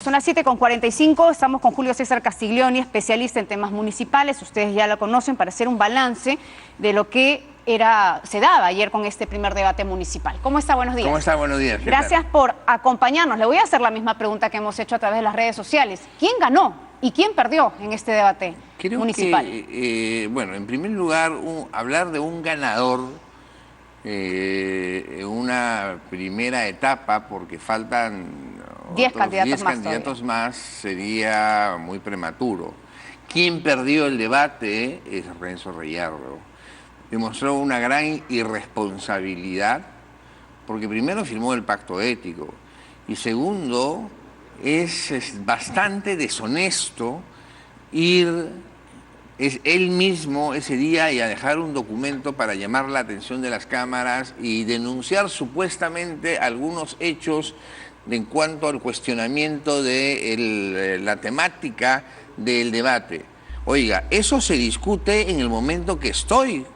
Son las 7:45, estamos con Julio César Castiglioni, especialista en temas municipales. Ustedes ya lo conocen, para hacer un balance de lo que se daba ayer con este primer debate municipal. ¿Cómo está? Buenos días. ¿Cómo está? Buenos días. Gracias por acompañarnos. Le voy a hacer la misma pregunta que hemos hecho a través de las redes sociales. ¿Quién ganó y quién perdió en este debate municipal? Bueno, en primer lugar, hablar de un ganador en una primera etapa, porque faltan 10 candidatos candidatos más, sería muy prematuro. Quien perdió el debate es Renzo Reyardo. Demostró una gran irresponsabilidad, porque primero firmó el pacto ético y segundo, es bastante deshonesto ir él mismo ese día y a dejar un documento para llamar la atención de las cámaras y denunciar supuestamente algunos hechos en cuanto al cuestionamiento de la temática del debate. Oiga, eso se discute en el momento que estoy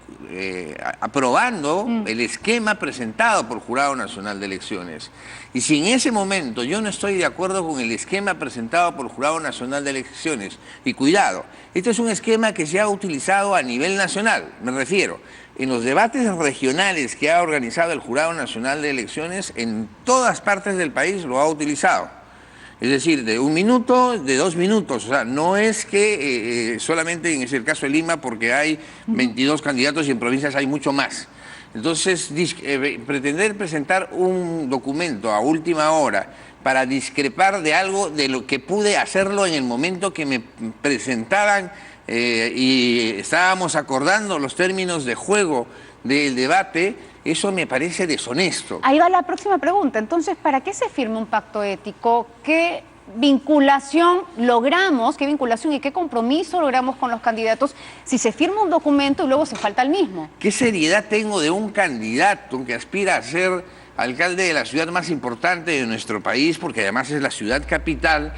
aprobando el esquema presentado por el Jurado Nacional de Elecciones. Y si en ese momento yo no estoy de acuerdo con el esquema presentado por el Jurado Nacional de Elecciones, y cuidado, este es un esquema que se ha utilizado a nivel nacional, me refiero, en los debates regionales que ha organizado el Jurado Nacional de Elecciones, en todas partes del país lo ha utilizado. Es decir, de 1 minuto, de 2 minutos. O sea, no es que solamente en el caso de Lima, porque hay 22 candidatos y en provincias hay mucho más. Entonces, pretender presentar un documento a última hora para discrepar de algo de lo que pude hacerlo en el momento que me presentaban y estábamos acordando los términos de juego del debate, eso me parece deshonesto. Ahí va la próxima pregunta. Entonces, ¿para qué se firma un pacto ético? ¿Qué vinculación logramos, qué vinculación y qué compromiso logramos con los candidatos si se firma un documento y luego se falta el mismo? ¿Qué seriedad tengo de un candidato que aspira a ser alcalde de la ciudad más importante de nuestro país, porque además es la ciudad capital,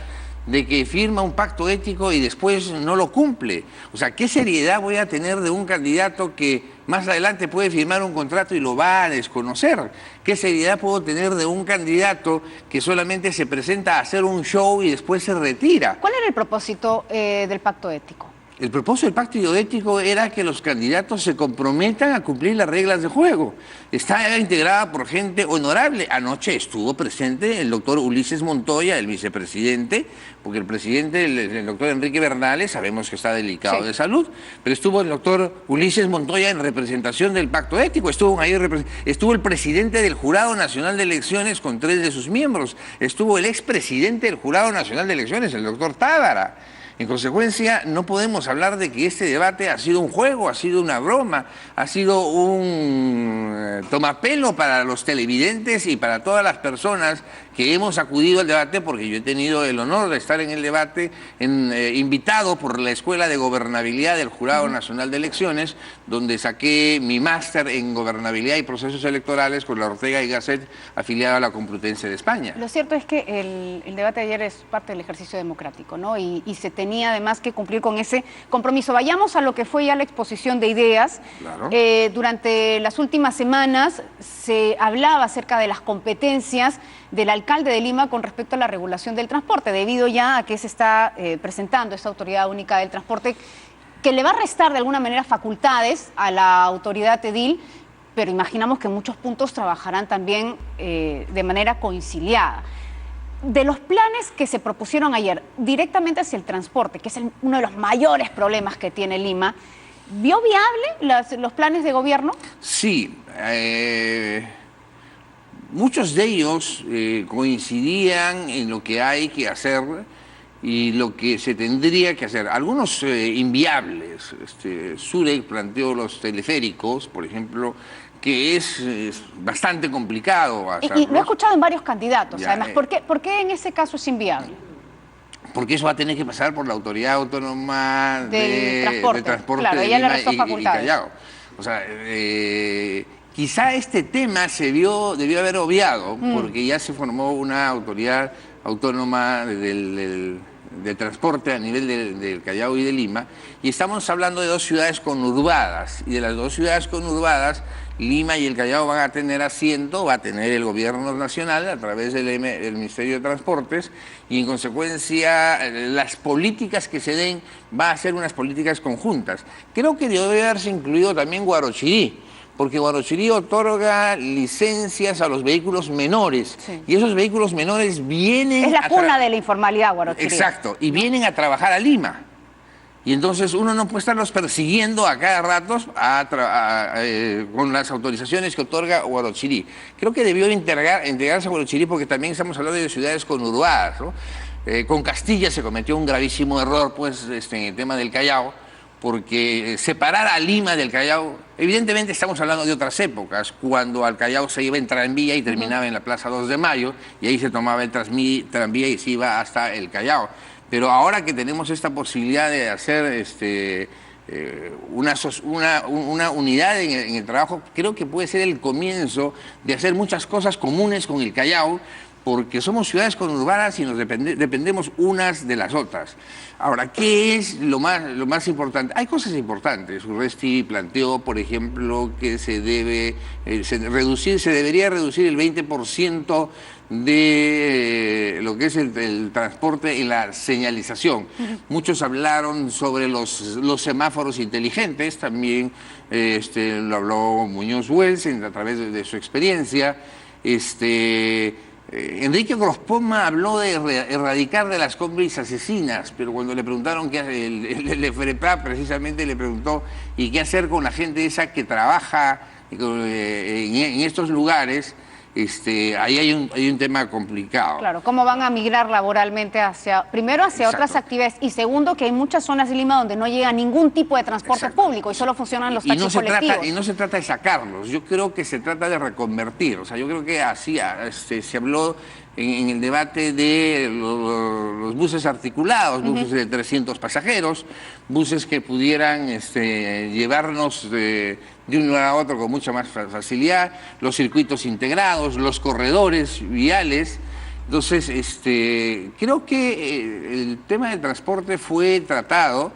de que firma un pacto ético y después no lo cumple? O sea, ¿qué seriedad voy a tener de un candidato que más adelante puede firmar un contrato y lo va a desconocer? ¿Qué seriedad puedo tener de un candidato que solamente se presenta a hacer un show y después se retira? ¿Cuál era el propósito del pacto ético? El propósito del pacto ético era que los candidatos se comprometan a cumplir las reglas de juego. Está integrada por gente honorable. Anoche estuvo presente el doctor Ulises Montoya, el vicepresidente, porque el presidente, el doctor Enrique Bernales, sabemos que está delicado de salud, pero estuvo el doctor Ulises Montoya en representación del pacto ético, estuvo el presidente del Jurado Nacional de Elecciones con 3 de sus miembros, estuvo el expresidente del Jurado Nacional de Elecciones, el doctor Tábara. En consecuencia, no podemos hablar de que este debate ha sido un juego, ha sido una broma, ha sido un tomapelo para los televidentes y para todas las personas que hemos acudido al debate, porque yo he tenido el honor de estar en el debate invitado por la Escuela de Gobernabilidad del Jurado Nacional de Elecciones, donde saqué mi máster en Gobernabilidad y Procesos Electorales con la Ortega y Gasset, afiliada a la Complutense de España. Lo cierto es que el debate de ayer es parte del ejercicio democrático, ¿no? Y se tenía además que cumplir con ese compromiso. Vayamos a lo que fue ya la exposición de ideas. Claro. Durante las últimas semanas se hablaba acerca de las competencias del alcalde de Lima con respecto a la regulación del transporte, debido ya a que se está presentando esta autoridad única del transporte, que le va a restar de alguna manera facultades a la autoridad edil, pero imaginamos que en muchos puntos trabajarán también de manera conciliada. De los planes que se propusieron ayer, directamente hacia el transporte, que es uno de los mayores problemas que tiene Lima, ¿vio viable los planes de gobierno? Sí, muchos de ellos coincidían en lo que hay que hacer y lo que se tendría que hacer. Algunos inviables. Zurek planteó los teleféricos, por ejemplo, que es bastante complicado hacerlos. Y lo he escuchado en varios candidatos, Ya, además. ¿Por qué en ese caso es inviable? Porque eso va a tener que pasar por la Autoridad Autónoma de Transporte claro, de ella Lima le restó facultades. y Callao. O sea, quizá este tema debió haber obviado, porque ya se formó una Autoridad Autónoma del transporte a nivel del Callao y de Lima, y estamos hablando de 2 ciudades conurbadas, y de las 2 ciudades conurbadas Lima y el Callao van a tener asiento, va a tener el gobierno nacional a través del Ministerio de Transportes, y en consecuencia las políticas que se den va a ser unas políticas conjuntas. Creo que debe haberse incluido también Guarochirí, porque Guarochirí otorga licencias a los vehículos menores, sí, y esos vehículos menores vienen... Es la cuna de la informalidad, Guarochirí. Exacto, y vienen a trabajar a Lima. Y entonces uno no puede estarlos persiguiendo a cada rato con las autorizaciones que otorga Guarochirí. Creo que debió integrarse a Guarochirí, porque también estamos hablando de ciudades conurbadas, ¿no? Con Castilla se cometió un gravísimo error, pues, en el tema del Callao, porque separar a Lima del Callao, evidentemente estamos hablando de otras épocas, cuando al Callao se iba en tranvía y terminaba en la Plaza 2 de Mayo, y ahí se tomaba el tranvía y se iba hasta el Callao. Pero ahora que tenemos esta posibilidad de hacer una unidad en el trabajo, creo que puede ser el comienzo de hacer muchas cosas comunes con el Callao, porque somos ciudades conurbadas y nos dependemos unas de las otras. Ahora, ¿qué es lo más importante? Hay cosas importantes. Urresti planteó, por ejemplo, que se debería reducir el 20% de lo que es el transporte en la señalización. Muchos hablaron sobre los semáforos inteligentes, también lo habló Muñoz Wells a través de su experiencia. Enrique Grospoma habló de erradicar de las combis asesinas, pero cuando le preguntaron qué hace, el FREPA precisamente le preguntó ¿y qué hacer con la gente esa que trabaja en estos lugares? Ahí hay un tema complicado. Claro, ¿cómo van a migrar laboralmente primero hacia Exacto. otras actividades, y segundo, que hay muchas zonas de Lima donde no llega ningún tipo de transporte Exacto. público y solo funcionan los taxis colectivos? Y no se trata de sacarlos, yo creo que se trata de reconvertir. O sea, yo creo que así se habló en el debate de los buses articulados, buses de 300 pasajeros, buses que pudieran llevarnos de un lugar a otro con mucha más facilidad, los circuitos integrados, los corredores viales. Entonces, creo que el tema del transporte fue tratado,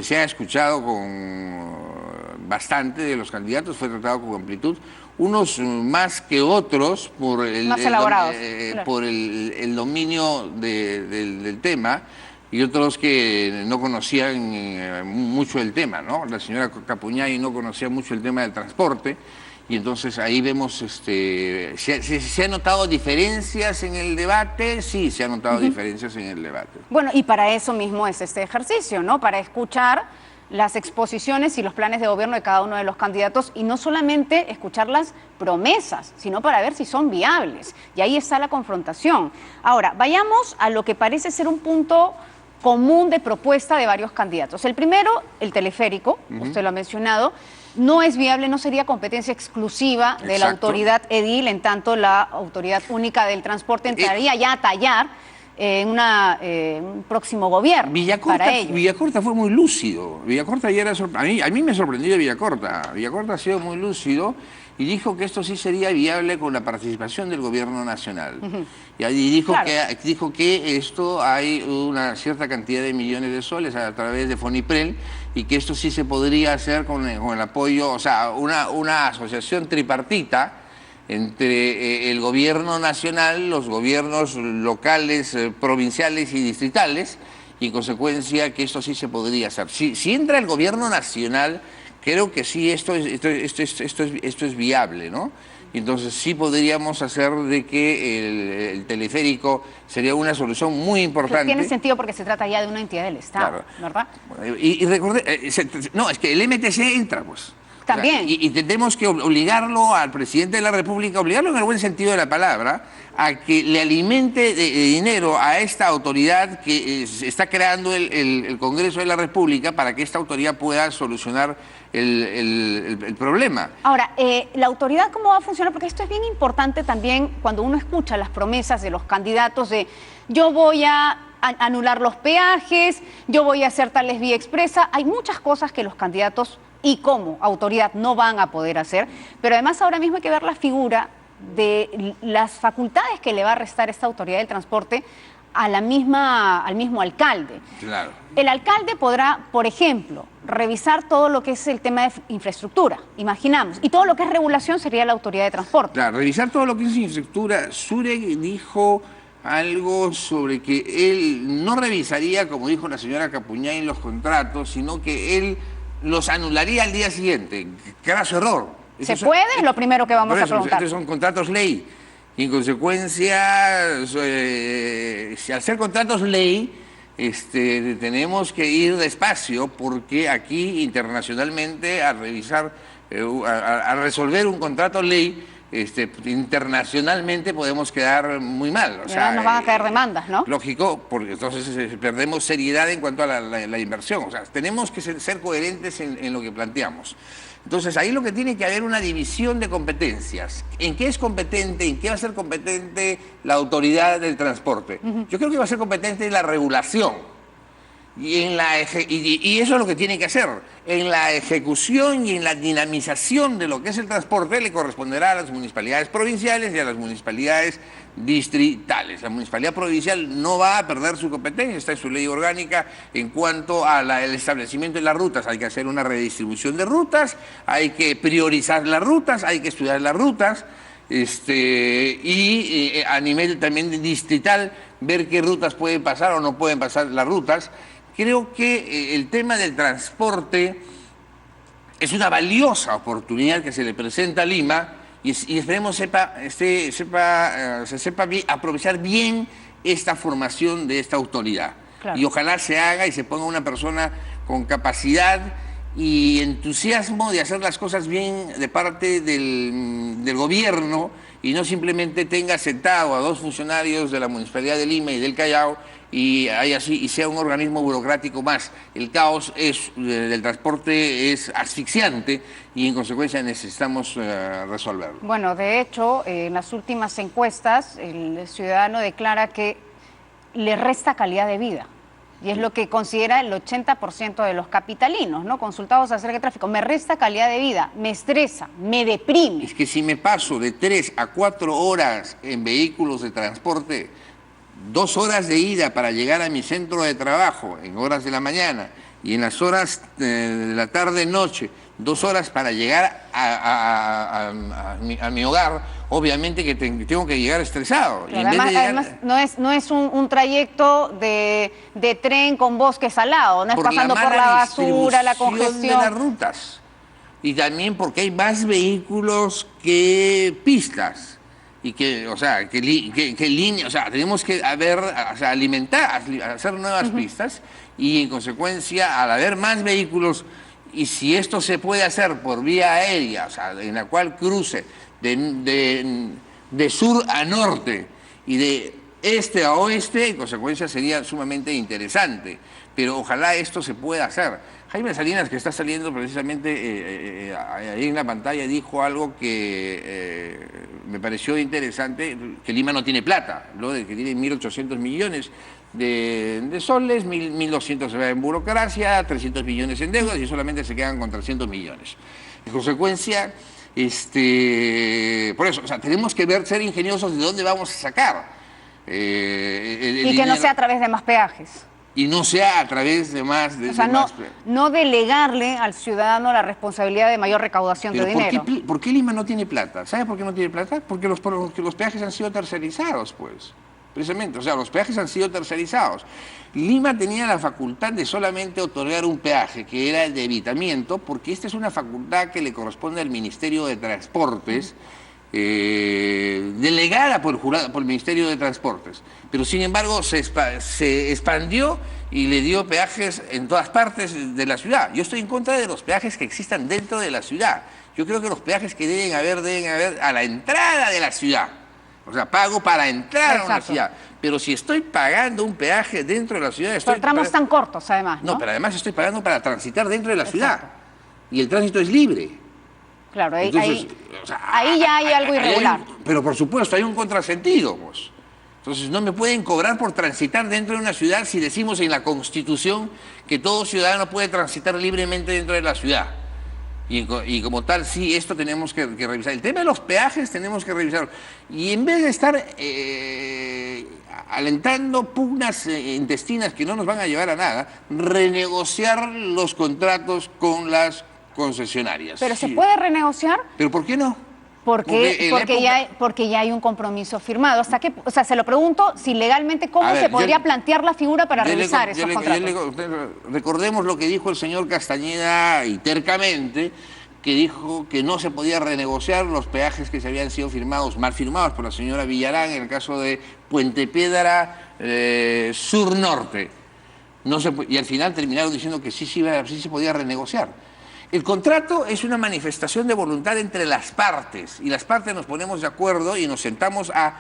se ha escuchado con bastante de los candidatos, fue tratado con amplitud, unos más que otros por el dominio del tema, y otros que no conocían mucho el tema, ¿no? La señora Capuñay no conocía mucho el tema del transporte, y entonces ahí vemos, ¿se han notado diferencias en el debate? Sí, se han notado diferencias en el debate. Bueno, y para eso mismo es este ejercicio, ¿no? Para escuchar las exposiciones y los planes de gobierno de cada uno de los candidatos, y no solamente escuchar las promesas, sino para ver si son viables. Y ahí está la confrontación. Ahora, vayamos a lo que parece ser un punto común de propuesta de varios candidatos. El primero, el teleférico, usted lo ha mencionado, no es viable, no sería competencia exclusiva de la autoridad edil, en tanto la autoridad única del transporte entraría ya a tallar en un próximo gobierno. Villacorta fue muy lúcido. Villacorta ayer a mí me sorprendió Villacorta. Villacorta ha sido muy lúcido y dijo que esto sí sería viable con la participación del gobierno nacional. Y dijo, claro, dijo que esto hay una cierta cantidad de millones de soles a través de Foniprel, y que esto sí se podría hacer con el apoyo, o sea, una asociación tripartita entre el gobierno nacional, los gobiernos locales, provinciales y distritales, y en consecuencia que esto sí se podría hacer. Si entra el gobierno nacional, creo que sí, esto es viable, ¿no? Y entonces sí podríamos hacer de que el teleférico sería una solución muy importante. Tiene sentido porque se trata ya de una entidad del Estado, claro, ¿verdad? Y recordé, no, es que el MTC entra, pues. También. O sea, y tenemos que obligarlo al presidente de la República, obligarlo en el buen sentido de la palabra, a que le alimente de dinero a esta autoridad que está creando el Congreso de la República, para que esta autoridad pueda solucionar el problema. Ahora, la autoridad, ¿cómo va a funcionar? Porque esto es bien importante también cuando uno escucha las promesas de los candidatos de yo voy a anular los peajes, yo voy a hacer tales vía expresa. Hay muchas cosas que los candidatos y como autoridad no van a poder hacer, pero además ahora mismo hay que ver la figura de las facultades que le va a restar esta autoridad del transporte al mismo alcalde. Claro. El alcalde podrá, por ejemplo, revisar todo lo que es el tema de infraestructura, imaginamos, y todo lo que es regulación sería la autoridad de transporte. Claro, revisar todo lo que es infraestructura. Zurek dijo algo sobre que él no revisaría, como dijo la señora Capuñay, los contratos, sino que él los anularía al día siguiente. Craso error. ¿Se puede? Es lo primero que vamos a preguntar. Estos son contratos ley. Y en consecuencia, si al ser contratos ley, tenemos que ir despacio, porque aquí internacionalmente a revisar, a resolver un contrato ley, internacionalmente podemos quedar muy mal. O sea, nos van a caer demandas, ¿no? Lógico, porque entonces perdemos seriedad en cuanto a la inversión. O sea, tenemos que ser coherentes en lo que planteamos. Entonces, ahí lo que tiene que haber una división de competencias. ¿En qué es competente? ¿En qué va a ser competente la autoridad del transporte? Yo creo que va a ser competente en la regulación. Y eso es lo que tiene que hacer. En la ejecución y en la dinamización de lo que es el transporte le corresponderá a las municipalidades provinciales y a las municipalidades distritales. La municipalidad provincial no va a perder su competencia, está en su ley orgánica en cuanto al establecimiento de las rutas. Hay que hacer una redistribución de rutas, hay que priorizar las rutas, hay que estudiar las rutas. A nivel también distrital, ver qué rutas pueden pasar o no pueden pasar las rutas. Creo que el tema del transporte es una valiosa oportunidad que se le presenta a Lima y esperemos se sepa aprovechar bien esta formación de esta autoridad. Claro. Y ojalá se haga y se ponga una persona con capacidad y entusiasmo de hacer las cosas bien de parte del gobierno y no simplemente tenga sentado a dos funcionarios de la Municipalidad de Lima y del Callao y sea un organismo burocrático más. El caos del transporte es asfixiante y en consecuencia necesitamos resolverlo. Bueno, de hecho, en las últimas encuestas el ciudadano declara que le resta calidad de vida. Y es lo que considera el 80% de los capitalinos, ¿no? Consultados acerca de tráfico. Me resta calidad de vida, me estresa, me deprime. Es que si me paso de 3 a 4 horas en vehículos de transporte, 2 horas de ida para llegar a mi centro de trabajo en horas de la mañana y en las horas de la tarde-noche, 2 horas para llegar a mi hogar, obviamente que tengo que llegar estresado. Claro, además no es un trayecto de tren con bosques al lado, no es pasando por la basura, la congestión de las rutas. Y también porque hay más vehículos que pistas. Y tenemos que hacer nuevas pistas y en consecuencia, al haber más vehículos, y si esto se puede hacer por vía aérea, o sea, en la cual cruce de sur a norte y de este a oeste, en consecuencia sería sumamente interesante. Pero ojalá esto se pueda hacer. Jaime Salinas, que está saliendo precisamente ahí en la pantalla, dijo algo que me pareció interesante, que Lima no tiene plata, ¿no? De que tiene 1.800 millones de soles, 1.200 se va en burocracia, 300 millones en deudas y solamente se quedan con 300 millones. En consecuencia, por eso, o sea, tenemos que ser ingeniosos de dónde vamos a sacar el y que no sea a través de más peajes. Y no sea a través de más... no delegarle al ciudadano la responsabilidad de mayor recaudación de dinero. ¿Por qué Lima no tiene plata? ¿Sabe por qué no tiene plata? Porque los peajes han sido tercerizados, pues. Precisamente, o sea, los peajes han sido tercerizados. Lima tenía la facultad de solamente otorgar un peaje, que era el de evitamiento, porque esta es una facultad que le corresponde al Ministerio de Transportes, delegada por el Ministerio de Transportes, pero sin embargo se expandió y le dio peajes en todas partes de la ciudad. Yo estoy en contra de los peajes que existan dentro de la ciudad. Yo creo que los peajes que deben haber a la entrada de la ciudad. O sea, pago para entrar a una ciudad. Pero si estoy pagando un peaje dentro de la ciudad... Por tramos tan cortos, además, ¿no? No, pero además estoy pagando para transitar dentro de la ciudad. Y el tránsito es libre. Claro, entonces, ahí ya hay algo irregular. Pero por supuesto, hay un contrasentido, pues. Entonces no me pueden cobrar por transitar dentro de una ciudad si decimos en la Constitución que todo ciudadano puede transitar libremente dentro de la ciudad. Y como tal, sí, esto tenemos que revisar. El tema de los peajes tenemos que revisarlo. Y en vez de estar alentando pugnas intestinas que no nos van a llevar a nada, renegociar los contratos con las concesionarias. ¿Pero se puede renegociar? ¿Pero por qué no? Porque ya hay un compromiso firmado. Hasta que, o sea, se lo pregunto si legalmente cómo se podría plantear la figura para revisar esos contratos. Recordemos lo que dijo el señor Castañeda y tercamente, que dijo que no se podía renegociar los peajes que se habían sido firmados, mal firmados por la señora Villarán en el caso de Puente Piedra Sur-Norte. Y al final terminaron diciendo que sí se podía renegociar. El contrato es una manifestación de voluntad entre las partes y las partes nos ponemos de acuerdo y nos sentamos a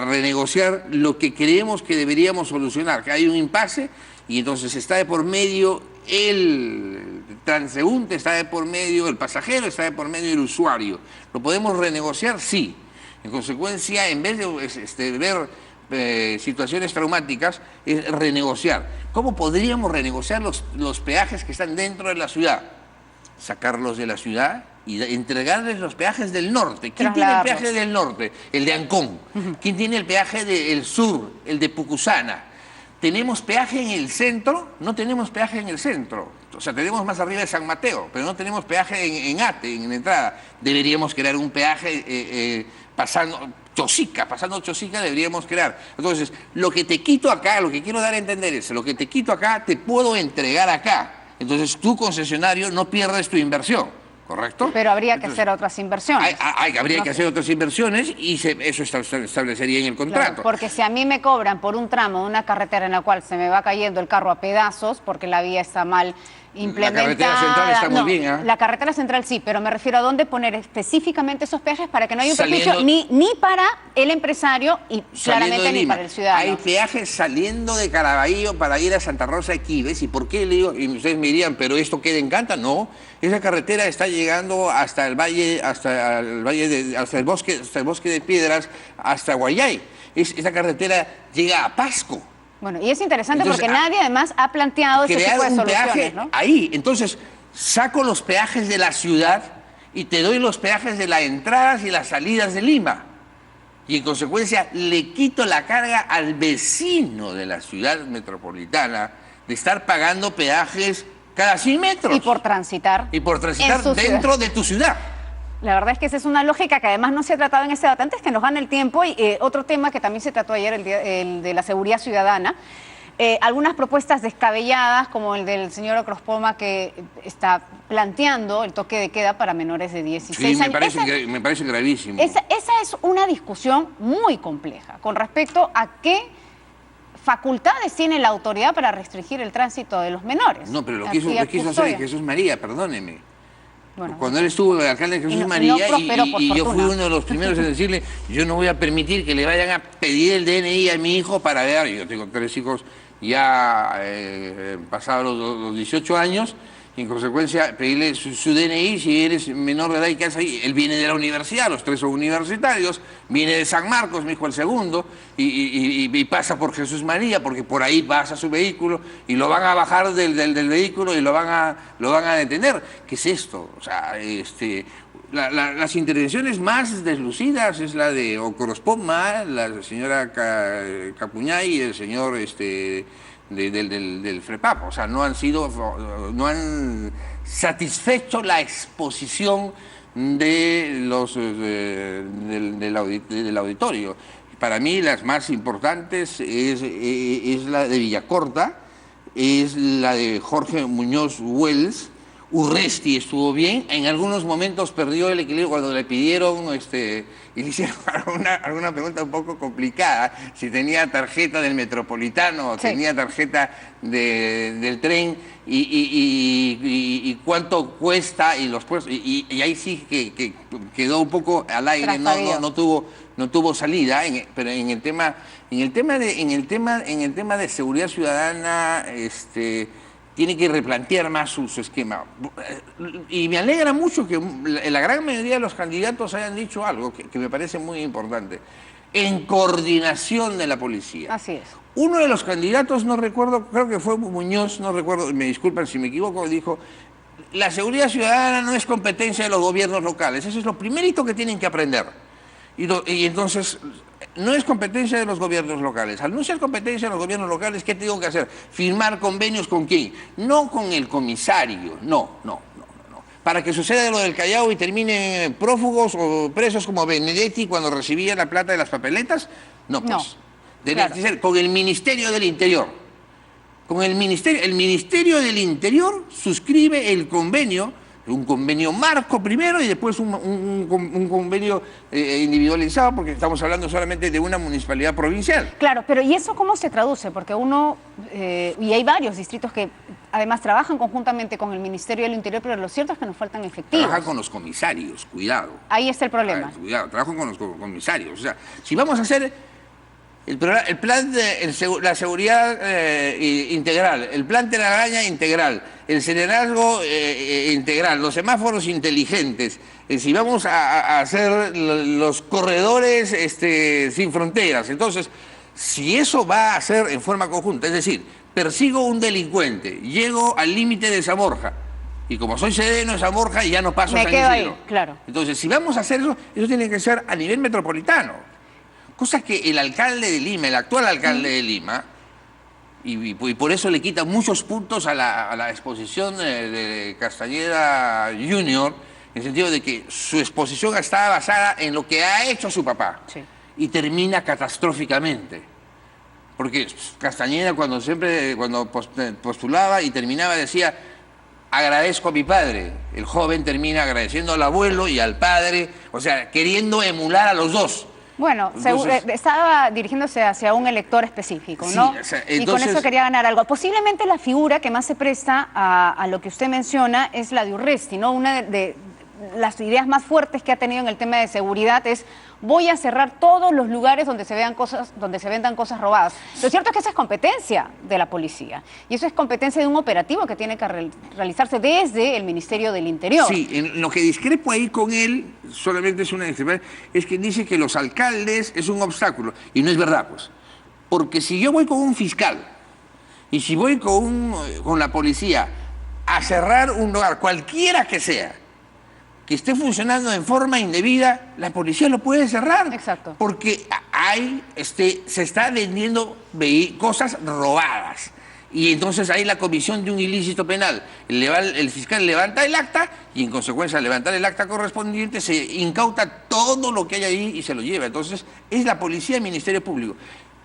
renegociar lo que creemos que deberíamos solucionar, que hay un impasse y entonces está de por medio el transeúnte, está de por medio el pasajero, está de por medio el usuario. ¿Lo podemos renegociar? Sí. En consecuencia, en vez de ver situaciones traumáticas, es renegociar. ¿Cómo podríamos renegociar los peajes que están dentro de la ciudad? Sacarlos de la ciudad y entregarles los peajes del norte. ¿Quién tiene el peaje del norte? El de Ancón. ¿Quién tiene el peaje del sur? El de Pucusana. ¿Tenemos peaje en el centro? No tenemos peaje en el centro. O sea, tenemos más arriba de San Mateo, pero no tenemos peaje en Ate, en la entrada. Deberíamos crear un peaje pasando Chosica deberíamos crear. Entonces, lo que te quito acá, lo que quiero dar a entender es, lo que te quito acá, te puedo entregar acá. Entonces, tu concesionario no pierdes tu inversión, ¿correcto? Pero habría que hacer otras inversiones. Habría que hacer otras inversiones y eso establecería en el contrato. Claro, porque si a mí me cobran por un tramo de una carretera en la cual se me va cayendo el carro a pedazos porque la vía está mal implementada. La carretera central está muy bien, ¿eh? La carretera central sí, pero me refiero a dónde poner específicamente esos peajes para que no haya un perjuicio ni para el empresario y claramente ni para el ciudadano. Hay peajes saliendo de Caraballo para ir a Santa Rosa de Quives. ¿Y por qué le digo? Y ustedes me dirían, ¿pero esto queda en Canta? No, esa carretera está llegando hasta el valle, hasta el bosque de Piedras, hasta Guayay. Esa carretera llega a Pasco. Bueno, y es interesante porque nadie además ha planteado ese tipo de soluciones, ¿no? Ahí, entonces, saco los peajes de la ciudad y te doy los peajes de las entradas y las salidas de Lima. Y en consecuencia le quito la carga al vecino de la ciudad metropolitana de estar pagando peajes cada 100 metros. Y por transitar. Dentro de tu ciudad. La verdad es que esa es una lógica que además no se ha tratado en este debate. Antes que nos gane el tiempo, y otro tema que también se trató ayer, el de la seguridad ciudadana. Algunas propuestas descabelladas, como el del señor Ocrospoma, que está planteando el toque de queda para menores de 16 años. Me parece gravísimo. Esa es una discusión muy compleja con respecto a qué facultades tiene la autoridad para restringir el tránsito de los menores. No, pero lo quiso hacer Jesús María, perdóneme. Bueno, cuando él estuvo de alcalde de Jesús María y yo fui uno de los primeros en decirle, yo no voy a permitir que le vayan a pedir el DNI a mi hijo para ver, yo tengo 3 hijos ya pasados los 18 años, y en consecuencia pedirle su DNI si eres menor de edad y que hace ahí. Él viene de la universidad, los 3 son universitarios, viene de San Marcos, mi hijo el segundo, y pasa por Jesús María, porque por ahí pasa su vehículo, y lo van a bajar del vehículo y lo van a detener. ¿Qué es esto? O sea, las intervenciones más deslucidas es la de Ocrospoma, la señora Capuñay y el señor del FREPAP. O sea, no han satisfecho la exposición del auditorio. Para mí las más importantes es la de Villacorta, es la de Jorge Muñoz Wells. Urresti estuvo bien, en algunos momentos perdió el equilibrio cuando le pidieron y le hicieron alguna pregunta un poco complicada, si tenía tarjeta del Metropolitano, sí, tenía tarjeta del tren y cuánto cuesta y los puestos, y ahí sí que quedó un poco al aire, no tuvo salida, pero en el tema de seguridad ciudadana, tiene que replantear más su esquema. Y me alegra mucho que la gran mayoría de los candidatos hayan dicho algo que me parece muy importante. En coordinación de la policía. Así es. Uno de los candidatos, no recuerdo, creo que fue Muñoz, no recuerdo, me disculpan si me equivoco, dijo, la seguridad ciudadana no es competencia de los gobiernos locales. Eso es lo primerito que tienen que aprender. Y entonces, no es competencia de los gobiernos locales. Al no ser competencia de los gobiernos locales, ¿qué tengo que hacer? ¿Firmar convenios con quién? No con el comisario, no. Para que suceda lo del Callao y terminen prófugos o presos como Benedetti cuando recibía la plata de las papeletas, no, pues. No, Debe claro. ser con el Ministerio del Interior. Con el Ministerio del Interior suscribe el convenio, un convenio marco primero y después un convenio individualizado, porque estamos hablando solamente de una municipalidad provincial. Claro, pero ¿y eso cómo se traduce? Porque y hay varios distritos que además trabajan conjuntamente con el Ministerio del Interior, pero lo cierto es que nos faltan efectivos. Trabajan con los comisarios, cuidado. Ahí está el problema. Cuidado, trabajan con los comisarios. O sea, si vamos a hacer el plan de la seguridad integral, el plan telaraña integral, el serenazgo integral, los semáforos inteligentes, si vamos a hacer los corredores sin fronteras, entonces, si eso va a ser en forma conjunta, es decir, persigo un delincuente, llego al límite de Zamorja, y como soy sereno de Zamorja, ya no paso Me San quedo Isidro. ahí, claro. Entonces, si vamos a hacer eso, eso tiene que ser a nivel metropolitano. Cosa que el alcalde de Lima, el actual alcalde de Lima, y por eso le quita muchos puntos a la exposición de Castañeda Jr., en el sentido de que su exposición estaba basada en lo que ha hecho su papá, Sí. y termina catastróficamente. Porque Castañeda cuando postulaba y terminaba decía, agradezco a mi padre. El joven termina agradeciendo al abuelo y al padre, o sea, queriendo emular a los dos. Bueno, Entonces, estaba dirigiéndose hacia un elector específico, ¿no? Sí, o sea, y con entonces, eso quería ganar algo. Posiblemente la figura que más se presta a lo que usted menciona es la de Urresti, ¿no? Una de las ideas más fuertes que ha tenido en el tema de seguridad es: voy a cerrar todos los lugares donde se vendan cosas robadas. Lo cierto es que esa es competencia de la policía y eso es competencia de un operativo que tiene que realizarse desde el Ministerio del Interior. Sí, en lo que discrepo ahí con él, solamente es una discrepancia, es que dice que los alcaldes es un obstáculo, y no es verdad, pues. Porque si yo voy con un fiscal y si voy con la policía a cerrar un lugar, cualquiera que sea, que esté funcionando en forma indebida, la policía lo puede cerrar. Exacto. Porque se está vendiendo cosas robadas. Y entonces hay la comisión de un ilícito penal. El fiscal levanta el acta y en consecuencia al levantar el acta correspondiente se incauta todo lo que hay ahí y se lo lleva. Entonces es la policía y el Ministerio Público.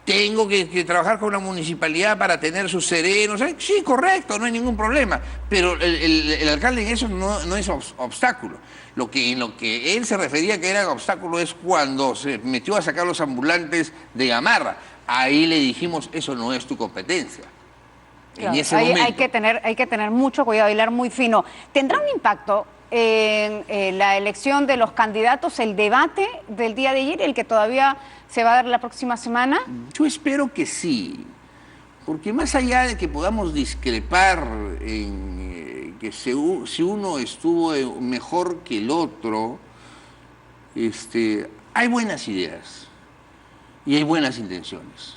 Tengo que trabajar con la municipalidad para tener sus serenos. Sí, correcto, no hay ningún problema. Pero el alcalde en eso no es obstáculo. En lo que él se refería que era obstáculo es cuando se metió a sacar los ambulantes de Gamarra. Ahí le dijimos, eso no es tu competencia. Claro, En ese momento. hay que tener mucho cuidado, hilar muy fino. ¿Tendrá un impacto en la elección de los candidatos, el debate del día de ayer, el que todavía se va a dar la próxima semana? Yo espero que sí, porque más allá de que podamos discrepar en que si uno estuvo mejor que el otro, hay buenas ideas y hay buenas intenciones.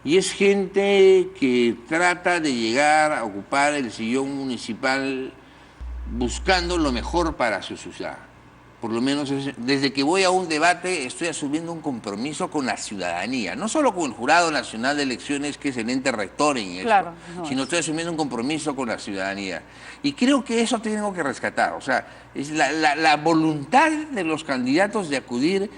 Y es gente que trata de llegar a ocupar el sillón municipal buscando lo mejor para su ciudad. Por lo menos desde que voy a un debate estoy asumiendo un compromiso con la ciudadanía, no solo con el Jurado Nacional de Elecciones, que es el ente rector en esto, Claro, sino estoy asumiendo un compromiso con la ciudadanía. Y creo que eso tengo que rescatar, o sea, es la voluntad de los candidatos de acudir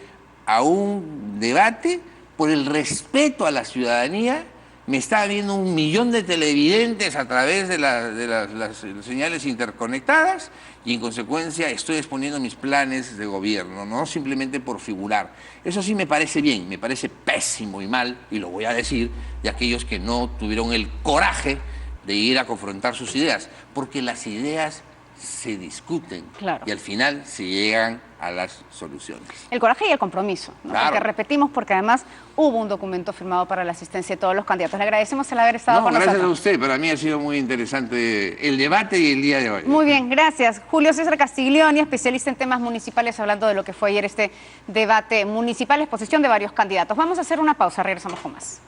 a un debate por el respeto a la ciudadanía. Me está viendo 1 millón de televidentes a través de las señales interconectadas y en consecuencia estoy exponiendo mis planes de gobierno, no simplemente por figurar. Eso sí me parece bien, me parece pésimo y mal, y lo voy a decir, de aquellos que no tuvieron el coraje de ir a confrontar sus ideas, porque las ideas se discuten, claro, y al final se llegan a las soluciones. El coraje y el compromiso, ¿no? Claro. Porque repetimos, porque además hubo un documento firmado para la asistencia de todos los candidatos. Le agradecemos el haber estado con Gracias nosotros. a usted, para mí ha sido muy interesante el debate y el día de hoy. Muy bien, gracias. Julio César Castiglioni, especialista en temas municipales, hablando de lo que fue ayer este debate municipal, exposición de varios candidatos. Vamos a hacer una pausa, regresamos con más.